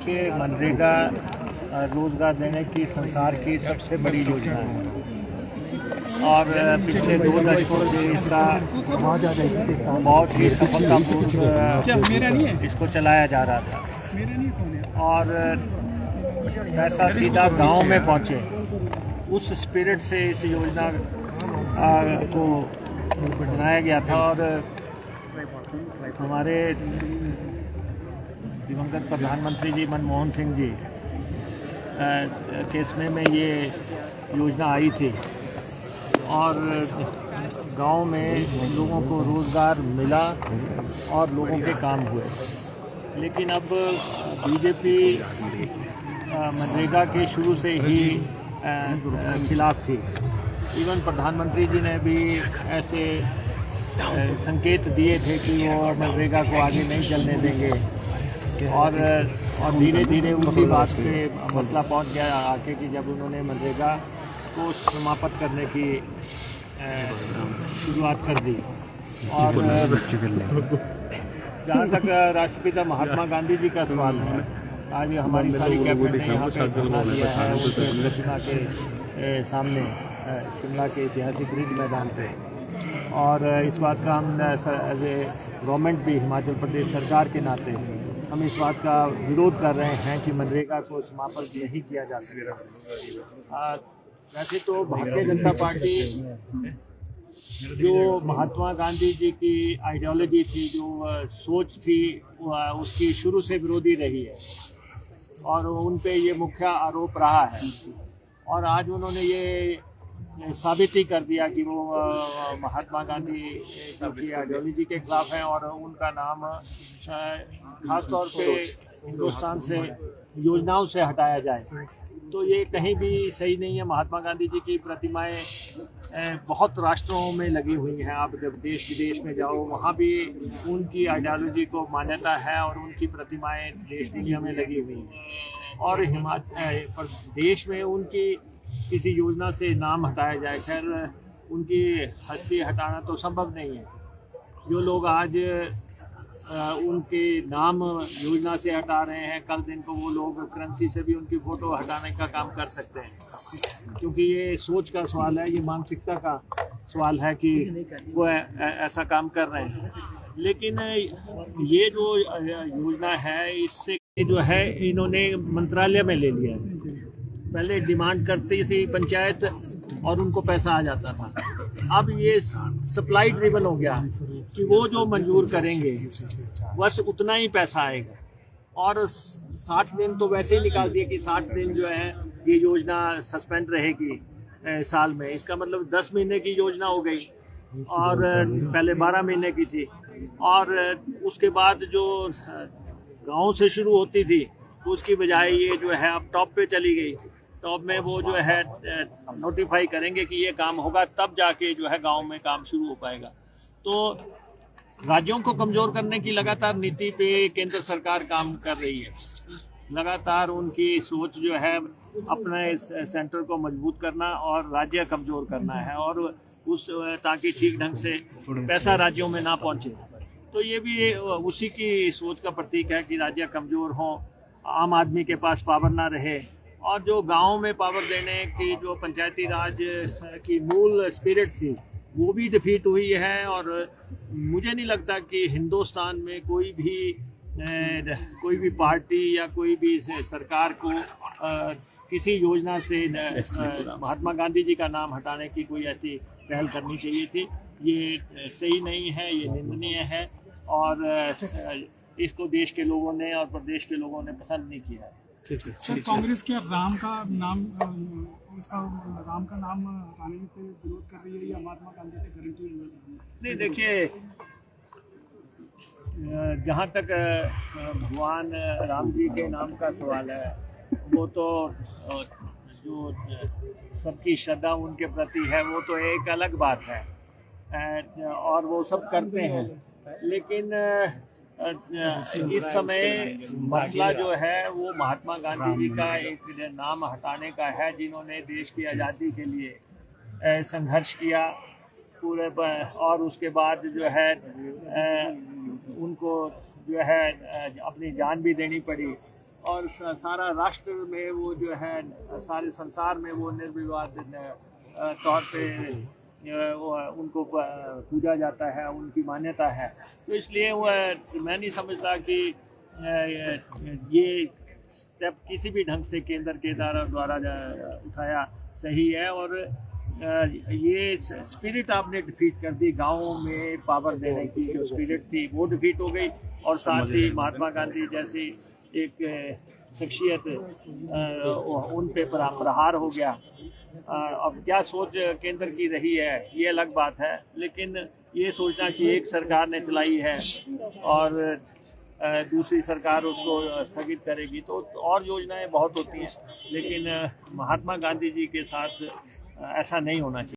देखिए, मनरेगा रोज़गार देने की संसार की सबसे बड़ी योजना है और पिछले 2 दशकों से इसका बहुत ही सफलतापूर्वक इसको चलाया जा रहा था और पैसा सीधा गांव में पहुंचे, उस स्पिरिट से इस योजना को बनाया गया था। और हमारे दिवंगत प्रधानमंत्री जी मनमोहन सिंह जी के समय में ये योजना आई थी और गांव में लोगों को रोज़गार मिला और लोगों के काम हुए। लेकिन अब बीजेपी मनरेगा के शुरू से ही खिलाफ थी। इवन प्रधानमंरी जी ने भी ऐसे संकेत दिए थे कि वो मनरेगा को आगे नहीं चलने देंगे और धीरे धीरे उसी बात पे मसला पहुंच गया आके कि जब उन्होंने मनरेगा को समाप्त करने की शुरुआत कर दी। और जहाँ तक राष्ट्रपिता महात्मा गांधी जी का सवाल है, आज हमारी सारी कैबिनेट ने यहाँ पे धरना दिया है उनके प्रतिमा के सामने शिमला के ऐतिहासिक रिज मैदान पे। और इस बात का हम एज ए गवर्नमेंट भी, हिमाचल प्रदेश सरकार के नाते हम इस बात का विरोध कर रहे हैं कि मनरेगा को समाप्त नहीं किया जा सकेगा। वैसे तो भारतीय जनता पार्टी जो महात्मा गांधी जी की आइडियोलॉजी थी, जो सोच थी, उसकी शुरू से विरोधी रही है और उन पे ये मुख्य आरोप रहा है। और आज उन्होंने ये साबित ही कर दिया कि वो महात्मा गांधी की आइडियोलॉजी के खिलाफ हैं और उनका नाम खास तौर पे हिंदुस्तान से योजनाओं से हटाया जाए, तो ये कहीं भी सही नहीं है। महात्मा गांधी जी की प्रतिमाएं बहुत राष्ट्रों में लगी हुई हैं। आप जब देश विदेश में जाओ वहाँ भी उनकी आइडियोलॉजी को मान्यता है और उनकी प्रतिमाएं देश दुनिया में लगी हुई हैं। और हिमाचल प्रदेश में उनकी किसी योजना से नाम हटाया जाए, खैर उनकी हस्ती हटाना तो संभव नहीं है। जो लोग आज उनके नाम योजना से हटा रहे हैं, कल दिन को वो लोग करेंसी से भी उनकी फ़ोटो हटाने का काम कर सकते हैं, क्योंकि ये सोच का सवाल है, ये मानसिकता का सवाल है कि वो ऐसा काम कर रहे हैं। लेकिन ये जो योजना है, इससे जो है इन्होंने मंत्रालय में ले लिया है। पहले डिमांड करती थी पंचायत और उनको पैसा आ जाता था, अब ये सप्लाई ड्रिवन हो गया कि वो जो मंजूर करेंगे बस उतना ही पैसा आएगा। और 60 दिन तो वैसे ही निकाल दिए कि 60 दिन जो है ये योजना सस्पेंड रहेगी साल में। इसका मतलब 10 महीने की योजना हो गई और पहले 12 महीने की थी। और उसके बाद जो गांव से शुरू होती थी उसकी बजाय ये जो है अब टॉप पे चली गई। टॉप में वो जो है नोटिफाई करेंगे कि ये काम होगा, तब जाके जो है गांव में काम शुरू हो पाएगा। तो राज्यों को कमज़ोर करने की लगातार नीति पे केंद्र सरकार काम कर रही है। लगातार उनकी सोच जो है अपने सेंटर को मजबूत करना और राज्य कमज़ोर करना है, और उस ताकि ठीक ढंग से पैसा राज्यों में ना पहुंचे। तो ये भी उसी की सोच का प्रतीक है कि राज्य कमज़ोर हों, आम आदमी के पास पावर ना रहे। और जो गांव में पावर देने की जो पंचायती राज की मूल स्पिरिट थी वो भी डिफीट हुई है। और मुझे नहीं लगता कि हिंदुस्तान में कोई भी पार्टी या कोई भी सरकार को किसी योजना से महात्मा गांधी जी का नाम हटाने की कोई ऐसी पहल करनी चाहिए थी। ये सही नहीं है, ये निंदनीय है और इसको देश के लोगों ने और प्रदेश के लोगों ने पसंद नहीं किया है। सर, कांग्रेस के राम का नाम हटाने पे विरोध कर रही है या महात्मा गांधी से गारंटी नहीं? देखिए, जहाँ तक भगवान राम जी के नाम का सवाल है, वो तो जो सबकी श्रद्धा उनके प्रति है वो तो एक अलग बात है और वो सब करते हैं। लेकिन इस समय मसला जो है वो महात्मा गांधी जी का एक नाम हटाने का है, जिन्होंने देश की आज़ादी के लिए संघर्ष किया पूरे, और उसके बाद जो है उनको जो है अपनी जान भी देनी पड़ी। और सारा राष्ट्र में वो जो है, सारे संसार में वो निर्विवाद तौर से उनको पूजा जाता है, उनकी मान्यता है। तो इसलिए मैं नहीं समझता कि ये स्टेप किसी भी ढंग से केंद्र के द्वारा उठाया सही है। और ये स्पिरिट आपने डिफीट कर दी, गाँवों में पावर देने की जो स्पिरिट थी वो डिफीट हो गई। और साथ ही महात्मा गांधी जैसी एक शख्सियत उन पे प्रहार हो गया। अब क्या सोच केंद्र की रही है ये अलग बात है, लेकिन ये सोचना कि एक सरकार ने चलाई है और दूसरी सरकार उसको स्थगित करेगी, तो और योजनाएं बहुत होती हैं, लेकिन महात्मा गांधी जी के साथ ऐसा नहीं होना चाहिए।